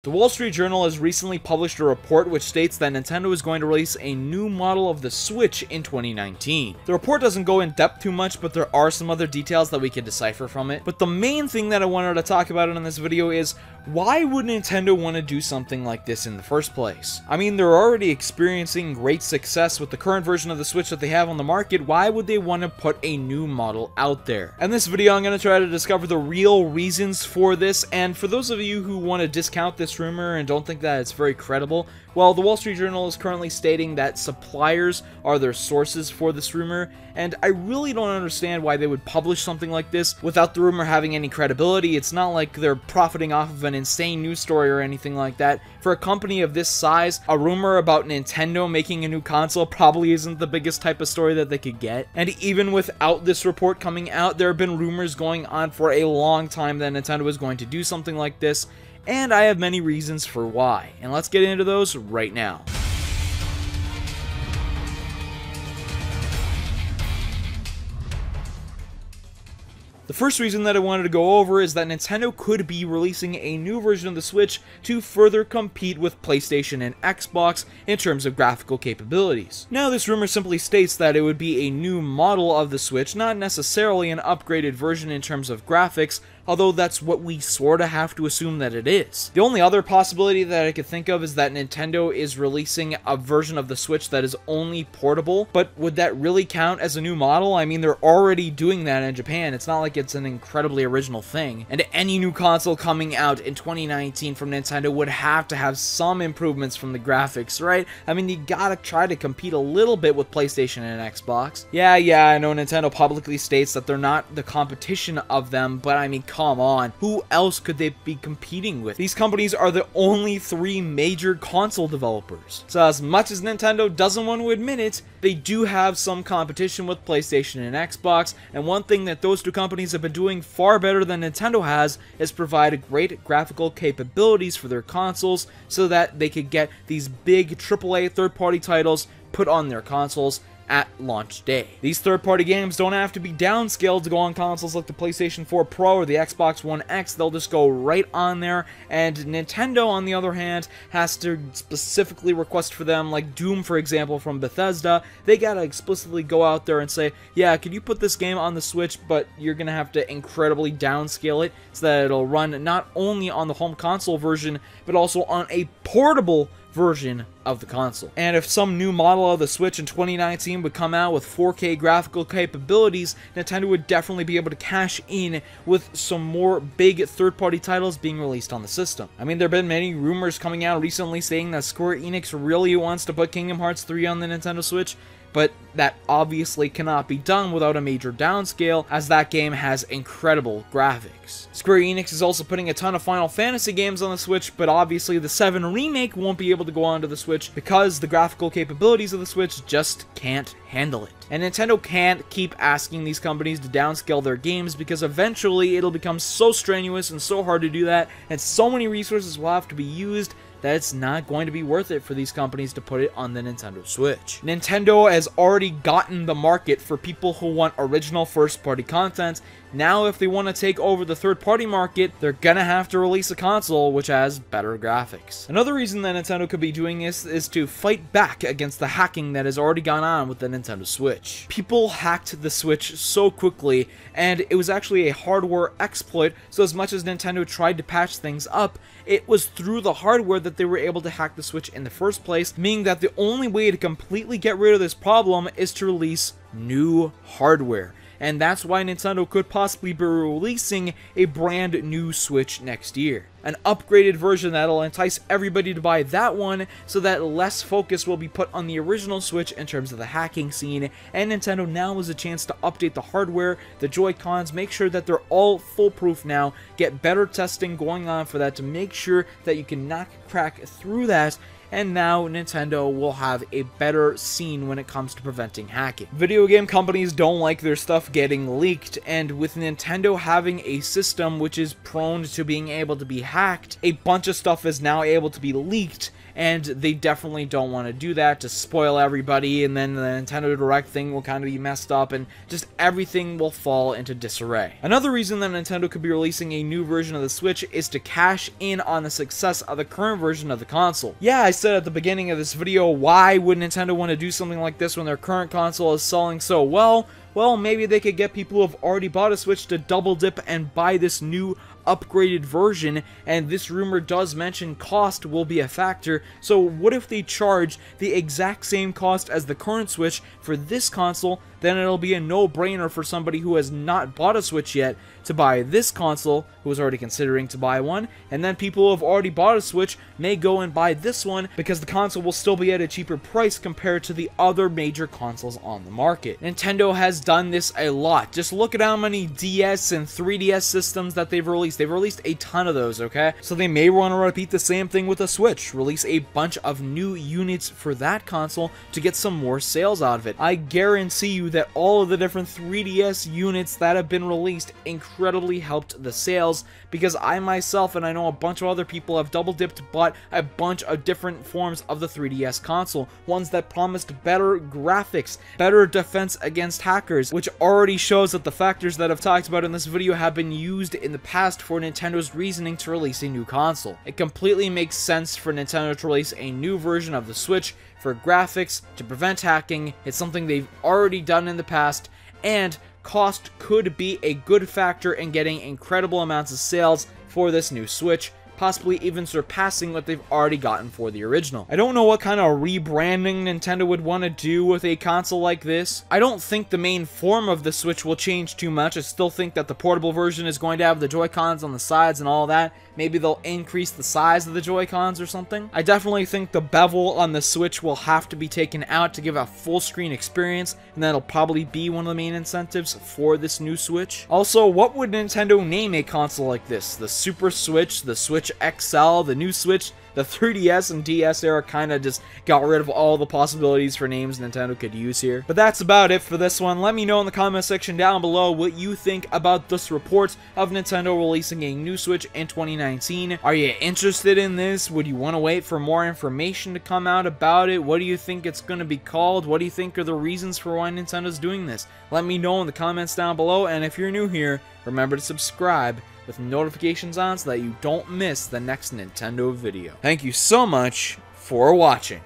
The Wall Street Journal has recently published a report which states that Nintendo is going to release a new model of the Switch in 2019. The report doesn't go in depth too much, but there are some other details that we can decipher from it. But the main thing that I wanted to talk about in this video is, why would Nintendo want to do something like this in the first place? I mean, they're already experiencing great success with the current version of the Switch that they have on the market. Why would they want to put a new model out there? In this video, I'm going to try to discover the real reasons for this, and for those of you who want to discount this rumor and don't think that it's very credible, well, the Wall Street Journal is currently stating that suppliers are their sources for this rumor, and I really don't understand why they would publish something like this without the rumor having any credibility. It's not like they're profiting off of an insane news story or anything like that. For a company of this size, a rumor about Nintendo making a new console probably isn't the biggest type of story that they could get. And even without this report coming out, there have been rumors going on for a long time that Nintendo was going to do something like this, and I have many reasons for why, and let's get into those right now. The first reason that I wanted to go over is that Nintendo could be releasing a new version of the Switch to further compete with PlayStation and Xbox in terms of graphical capabilities. Now, this rumor simply states that it would be a new model of the Switch, not necessarily an upgraded version in terms of graphics, although that's what we sorta have to assume that it is. The only other possibility that I could think of is that Nintendo is releasing a version of the Switch that is only portable, but would that really count as a new model? I mean, they're already doing that in Japan. It's not like it's an incredibly original thing, and any new console coming out in 2019 from Nintendo would have to have some improvements from the graphics, right? I mean, you gotta try to compete a little bit with PlayStation and Xbox. Yeah, I know Nintendo publicly states that they're not the competition of them, but I mean, come on, who else could they be competing with? These companies are the only three major console developers. So as much as Nintendo doesn't want to admit it, they do have some competition with PlayStation and Xbox, and one thing that those two companies have been doing far better than Nintendo has is provide great graphical capabilities for their consoles so that they could get these big AAA third-party titles put on their consoles at launch day. These third-party games don't have to be downscaled to go on consoles like the PlayStation 4 Pro or the Xbox One X. They'll just go right on there, and Nintendo, on the other hand, has to specifically request for them, like Doom, for example, from Bethesda. They gotta explicitly go out there and say, yeah, could you put this game on the Switch, but you're gonna have to incredibly downscale it so that it'll run not only on the home console version, but also on a portable version of the console. And if some new model of the Switch in 2019 would come out with 4K graphical capabilities, Nintendo would definitely be able to cash in with some more big third-party titles being released on the system. I mean, there have been many rumors coming out recently saying that Square Enix really wants to put Kingdom Hearts 3 on the Nintendo Switch, but that obviously cannot be done without a major downscale, as that game has incredible graphics. Square Enix is also putting a ton of Final Fantasy games on the Switch, but obviously the 7 remake won't be able to go onto the Switch because the graphical capabilities of the Switch just can't handle it. And Nintendo can't keep asking these companies to downscale their games because eventually it'll become so strenuous and so hard to do that, and so many resources will have to be used that it's not going to be worth it for these companies to put it on the Nintendo Switch. Nintendo has already gotten the market for people who want original first-party content. Now, if they want to take over the third-party market, they're gonna have to release a console which has better graphics. Another reason that Nintendo could be doing this is to fight back against the hacking that has already gone on with the Nintendo Switch. People hacked the Switch so quickly, and it was actually a hardware exploit, so as much as Nintendo tried to patch things up, it was through the hardware that they were able to hack the Switch in the first place, meaning that the only way to completely get rid of this problem is to release new hardware. And that's why Nintendo could possibly be releasing a brand new Switch next year. An upgraded version that'll entice everybody to buy that one, so that less focus will be put on the original Switch in terms of the hacking scene, and Nintendo now has a chance to update the hardware, the Joy-Cons, make sure that they're all foolproof now, get better testing going on for that to make sure that you can not crack through that, and now Nintendo will have a better scene when it comes to preventing hacking. Video game companies don't like their stuff getting leaked, and with Nintendo having a system which is prone to being able to be hacked, a bunch of stuff is now able to be leaked, and they definitely don't want to do that to spoil everybody, and then the Nintendo Direct thing will kind of be messed up, and just everything will fall into disarray. Another reason that Nintendo could be releasing a new version of the Switch is to cash in on the success of the current version of the console. Yeah, I said at the beginning of this video, why would Nintendo want to do something like this when their current console is selling so well? Well, maybe they could get people who have already bought a Switch to double dip and buy this new upgraded version, and this rumor does mention cost will be a factor. So what if they charge the exact same cost as the current Switch for this console? Then it'll be a no-brainer for somebody who has not bought a Switch yet to buy this console, who is already considering to buy one, and then people who have already bought a Switch may go and buy this one because the console will still be at a cheaper price compared to the other major consoles on the market. Nintendo has done this a lot. Just look at how many DS and 3DS systems that they've released. They've released a ton of those, okay? So they may want to repeat the same thing with a Switch. Release a bunch of new units for that console to get some more sales out of it. I guarantee you that all of the different 3DS units that have been released incredibly helped the sales, because I myself, and I know a bunch of other people, have double dipped, bought a bunch of different forms of the 3DS console. Ones that promised better graphics, better defense against hackers, which already shows that the factors that I've talked about in this video have been used in the past for Nintendo's reasoning to release a new console. It completely makes sense for Nintendo to release a new version of the Switch for graphics, to prevent hacking. It's something they've already done in the past, and cost could be a good factor in getting incredible amounts of sales for this new Switch, possibly even surpassing what they've already gotten for the original. I don't know what kind of rebranding Nintendo would want to do with a console like this. I don't think the main form of the Switch will change too much. I still think that the portable version is going to have the Joy-Cons on the sides and all that. Maybe they'll increase the size of the Joy-Cons or something. I definitely think the bevel on the Switch will have to be taken out to give a full screen experience, and that'll probably be one of the main incentives for this new Switch. Also, what would Nintendo name a console like this? The Super Switch, the Switch XL, the new Switch? The 3DS and DS era kind of just got rid of all the possibilities for names Nintendo could use here. But that's about it for this one. Let me know in the comment section down below what you think about this report of Nintendo releasing a new Switch in 2019. Are you interested in this? Would you want to wait for more information to come out about it? What do you think it's going to be called? What do you think are the reasons for why Nintendo's doing this? Let me know in the comments down below, and if you're new here, remember to subscribe with notifications on so that you don't miss the next Nintendo video. Thank you so much for watching.